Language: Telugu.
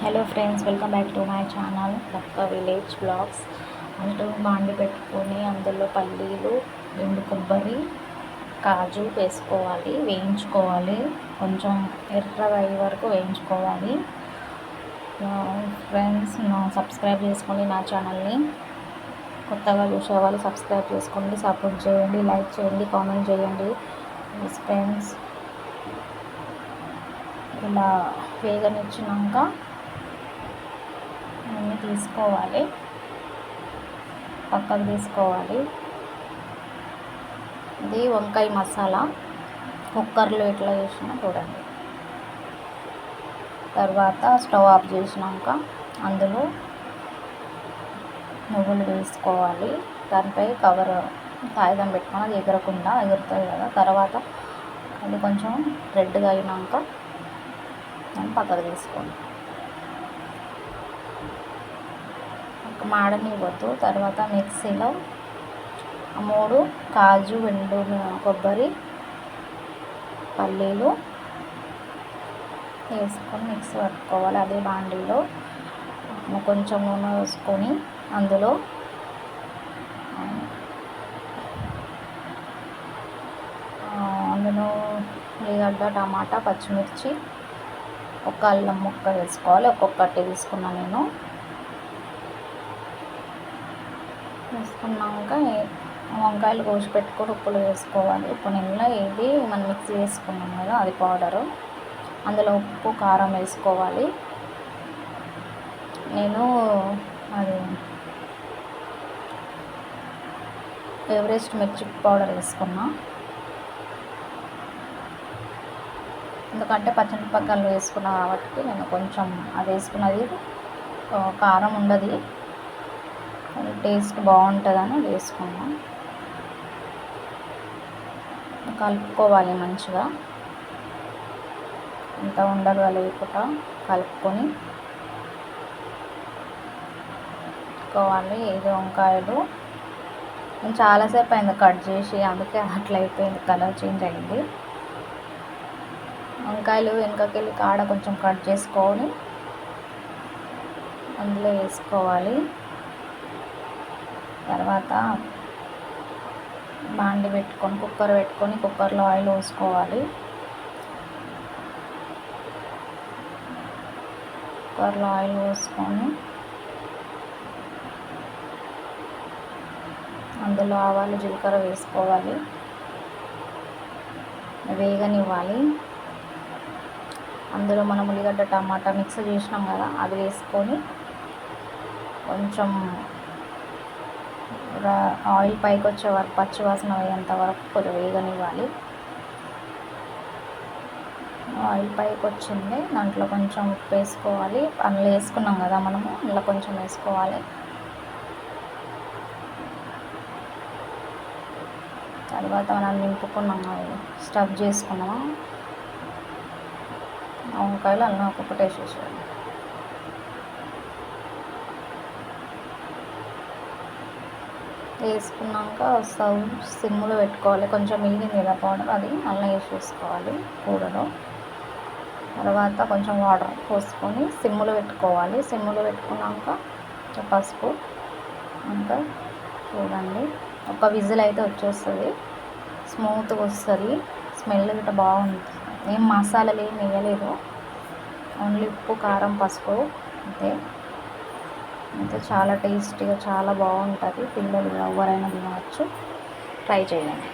Hello friends, welcome back to my channel దక్క విలేజ్ బ్లాగ్స్. అంటూ బాండి పెట్టుకొని అందులో పల్లీలు, ఎండు కొబ్బరి, కాజు వేసుకోవాలి, వేయించుకోవాలి. కొంచెం ఎర్రగా అయ్యే వరకు వేయించుకోవాలి. ఫ్రెండ్స్, సబ్స్క్రైబ్ చేసుకోండి నా ఛానల్ని. కొత్తగా చూసే వాళ్ళు సబ్స్క్రైబ్ చేసుకోండి, సపోర్ట్ చేయండి, లైక్ చేయండి, కామెంట్ చేయండి. ఫ్రెండ్స్, ఇలా వేగనిచ్చినాక అన్నీ తీసుకోవాలి, పక్కకు తీసుకోవాలి. ఇది వంకాయ మసాలా కుక్కర్లో ఎట్లా చేసినా చూడండి. తర్వాత స్టవ్ ఆఫ్ చేసినాక అందులో నువ్వులు వేసుకోవాలి. దానిపై కవర్ కాగితం పెట్టుకొని అది ఎగరకుండా ఎగురుతుంది కదా. తర్వాత అది కొంచెం రెడ్గా అయినాక దాన్ని పక్కకు తీసుకోండి, మాడనివ్వద్దు. తర్వాత మిక్సీలో 3 కాజు, ఎండు కొబ్బరి, పల్లీలు వేసుకొని మిక్సీ పట్టుకోవాలి. అదే బాండీలో కొంచెం నూనె వేసుకొని అందులో ఉల్లిగడ్డ, టమాటా, పచ్చిమిర్చి, ఒక అల్లం ముక్క వేసుకోవాలి. ఒక్కొక్కటి తీసుకున్నా నేను. వేసుకున్నాక వంకాయలు కోసి పెట్టుకొని ఉప్పులు వేసుకోవాలి. ఉప్పు నీళ్ళ ఇది మనం మిక్సీ వేసుకున్నాం కదా, అది పౌడరు. అందులో ఉప్పు, కారం వేసుకోవాలి. నేను అది ఎవరెస్ట్ మిర్చి పౌడర్ వేసుకున్నా, ఎందుకంటే పచ్చిమిరపకాయలు వేసుకున్నా కాబట్టి నేను కొంచెం అది వేసుకున్నది కారం ఉండదు, టేస్ట్ బాగుంటుందని వేసుకున్నాం. కలుపుకోవాలి మంచిగా, అంత ఉండలు లేకుండా కలుపుకొని ఇది వంకాయలు నేను చాలాసేపు అయింది కట్ చేసి, అందుకే అట్లా అయిపోయింది, కలర్ చేంజ్ అయింది. వంకాయలు వెనకకెళ్ళి కాడ కొంచెం కట్ చేసుకొని అందులో వేసుకోవాలి. తర్వాత బాండి పెట్టుకొని కుక్కర్లో ఆయిల్ పోసుకోవాలి. కుక్కర్లో ఆయిల్ పోసుకొని అందులో ఆవాలు, జీలకర్ర వేసుకోవాలి, వేగనివ్వాలి. అందులో మనం ఉల్లిగడ్డ, టమాటా మిక్స్ చేసినాం కదా, అది వేసుకొని కొంచెం ఆయిల్ పైకి వచ్చే వరకు, పచ్చి వాసన పోయేంత వరకు కొంచెం వేగనివ్వాలి. ఆయిల్ పైకి వచ్చింది, దాంట్లో కొంచెం ఉప్పు వేసుకోవాలి. అందులో వేసుకున్నాం కదా మనము, అందులో కొంచెం వేసుకోవాలి. తర్వాత మనం నింపుకున్నాము, స్టఫ్ చేసుకున్నాము వంకాయలు, అలా ఒక్కొక్కటి వేసేసాడు. వేసుకున్నాక స్టవ్ సిమ్లో పెట్టుకోవాలి. కొంచెం మిగిలింది కదా పౌడర్, అది అల్లం వేసేసుకోవాలి కూరలో. తర్వాత కొంచెం వాటర్ పోసుకొని సిమ్లో పెట్టుకోవాలి. సిమ్లో పెట్టుకున్నాక పసుపు, ఇంకా చూడండి ఒక విజిల్ అయితే వచ్చేస్తుంది, స్మూత్గా వస్తుంది, స్మెల్ గిట్ట బాగుంటుంది. ఏం మసాలాలు ఏం వేయలేదు, ఓన్లీ ఉప్పు, కారం, పసుపు అంతే. చాలా టేస్టీగా, చాలా బాగుంటుంది. పిల్లలు ఎవరైనా తినవచ్చు, ట్రై చేయండి.